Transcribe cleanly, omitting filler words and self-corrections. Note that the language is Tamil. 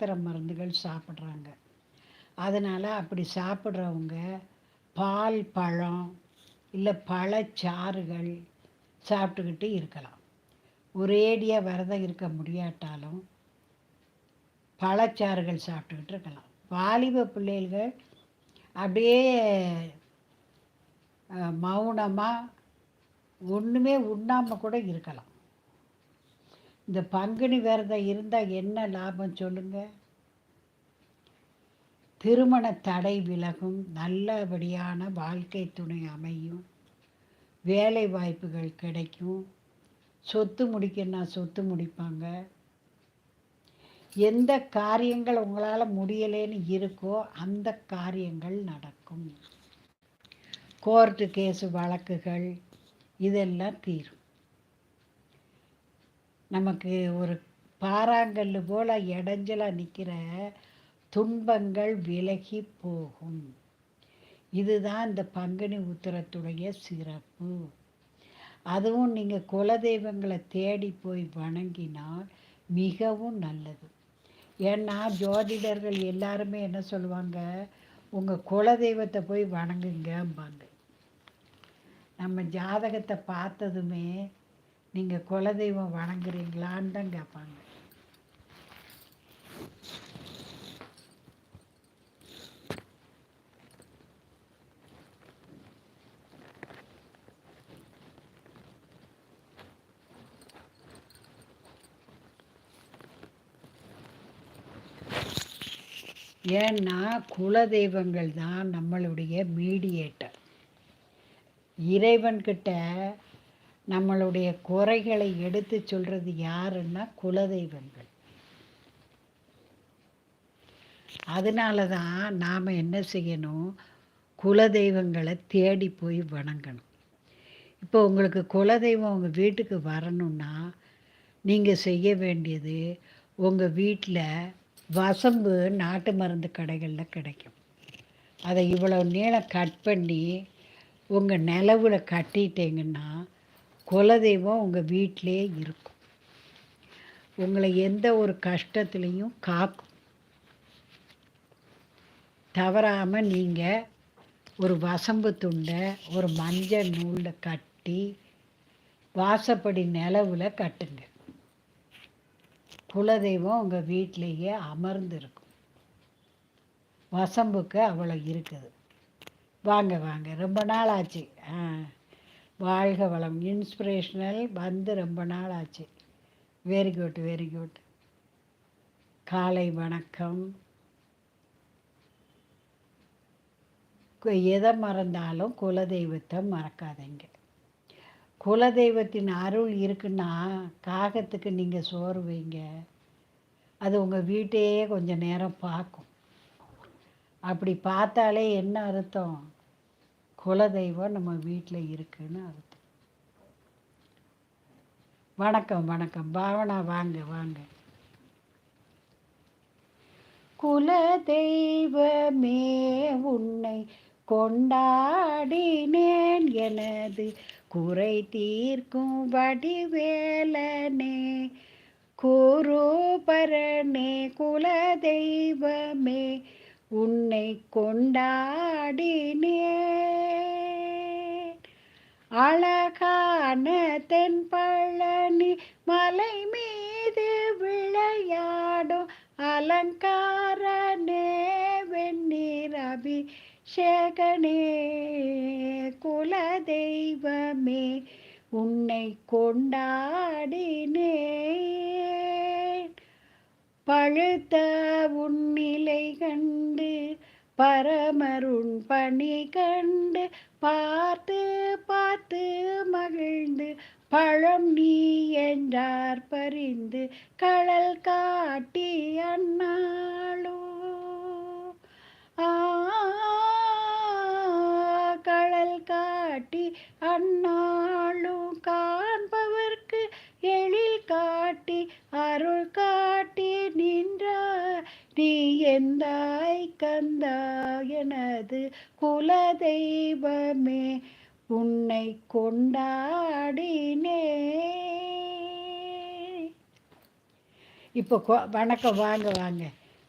மாத்திரை மருந்துகள் சாப்பிட்றாங்க. அதனால் அப்படி சாப்பிட்றவங்க பால், பழம் இல்லை பழச்சாறுகள் சாப்பிட்டுக்கிட்டு இருக்கலாம். ஒரேடியாக விரதம் இருக்க முடியாட்டாலும் பழச்சாறுகள் சாப்பிட்டுக்கிட்டு இருக்கலாம். வாலிப பிள்ளைகள் அப்படியே மௌனமாக ஒன்றுமே உண்ணாமல் கூட இருக்கலாம். இந்த பங்குனி விரதம் இருந்தால் என்ன லாபம் சொல்லுங்கள்? திருமண தடை விலகும், நல்லபடியான வாழ்க்கை துணை அமையும், வேலை வாய்ப்புகள் கிடைக்கும், சொத்து முடிக்கணும்னா சொத்து முடிப்பாங்க. எந்த காரியங்கள் உங்களால் முடியலேன்னு இருக்கோ அந்த காரியங்கள் நடக்கும். கோர்ட்டு கேஸு வழக்குகள் இதெல்லாம் தீரும். நமக்கு ஒரு பாறாங்கல் போல் இடைஞ்சலாக நிற்கிற துன்பங்கள் விலகி போகும். இதுதான் இந்த பங்குனி உத்திரத்துடைய சிறப்பு. அதுவும் நீங்கள் குலதெய்வங்களை தேடி போய் வணங்கினால் மிகவும் நல்லது. ஏன்னா ஜோதிடர்கள் எல்லாருமே என்ன சொல்லுவாங்க, உங்கள் குலதெய்வத்தை போய் வணங்குங்கம்பாங்க. நம்ம ஜாதகத்தை பார்த்ததுமே நீங்கள் குலதெய்வம் வணங்குறீங்களான்னு தான் கேட்பாங்க. ஏன்னா குலதெய்வங்கள் தான் நம்மளுடைய மீடியேட்டர். இறைவன்கிட்ட நம்மளுடைய குறைகளை எடுத்து சொல்கிறது யாருன்னா குலதெய்வங்கள். அதனால தான் நாம் என்ன செய்யணும், குலதெய்வங்களை தேடி போய் வணங்கணும். இப்போ உங்களுக்கு குலதெய்வம் உங்கள் வீட்டுக்கு வரணுன்னா நீங்கள் செய்ய வேண்டியது, உங்கள் வீட்டில் வசம்பு நாட்டு மருந்து கடைகளில் கிடைக்கும். அதை இவ்வளோ நீளம் கட் பண்ணி உங்கள் நிலவில் கட்டிட்டீங்கன்னா குலதெய்வம் உங்கள் வீட்டிலே இருக்கும். உங்களை எந்த ஒரு கஷ்டத்துலேயும் காக்கும். தவறாமல் நீங்கள் ஒரு வசம்பு துண்டை ஒரு மஞ்சள் நூலில் கட்டி வாசப்படி நிலவில் கட்டுங்க. குலதெய்வம் உங்கள் வீட்டிலேயே அமர்ந்திருக்கும். வசம்புக்கு அவ்வளோ இருக்குது. வாங்க வாங்க, ரொம்ப நாள் ஆச்சு. வாழ்க வளம். இன்ஸ்பிரேஷனல் வந்து ரொம்ப நாள் ஆச்சு. Very good very good. காலை வணக்கம். எதை மறந்தாலும் குலதெய்வத்தை மறக்காதீங்க. குலதெய்வத்தின் அருள் இருக்குன்னா காகத்துக்கு நீங்கள் சோறு வைங்க, அது உங்கள் வீட்டையே கொஞ்சம் நேரம் பார்க்கும். அப்படி பார்த்தாலே என்ன அர்த்தம், குலதெய்வம் நம்ம வீட்டில் இருக்குன்னு அர்த்தம். வணக்கம் வணக்கம் பாவனா, வாங்க வாங்க. குலதெய்வமே உன்னை கொண்டாடினேன், எனது குறை தீர்க்கும் வடிவேலனே, குருபரனே. குலதெய்வமே உன்னை கொண்டாடினேன், அழகான தென்பழனி மலை மீது விளையாடும் அலங்காரனே, வெந்நீர் அபிஷேகனே. குலதெய்வமே உன்னை கொண்டாடினேன், பழுத்த உன்னிலை கண்டு பரமருண் பணி கண்டு பார்த்து பார்த்து மகிழ்ந்து பழம் நீ என்றார் பறிந்து கடல் காட்டி அண்ணாளோ. கடல் காட்டி அண்ணாளும் காண்பவர்க்கு எழில் காட்டி அருள் காட்டி நின்றார், நீ எந்தாய் கந்தா எனது குலதெய்வமே உன்னை கொண்டாடினே. இப்போ வணக்கம், வாங்க வாங்க.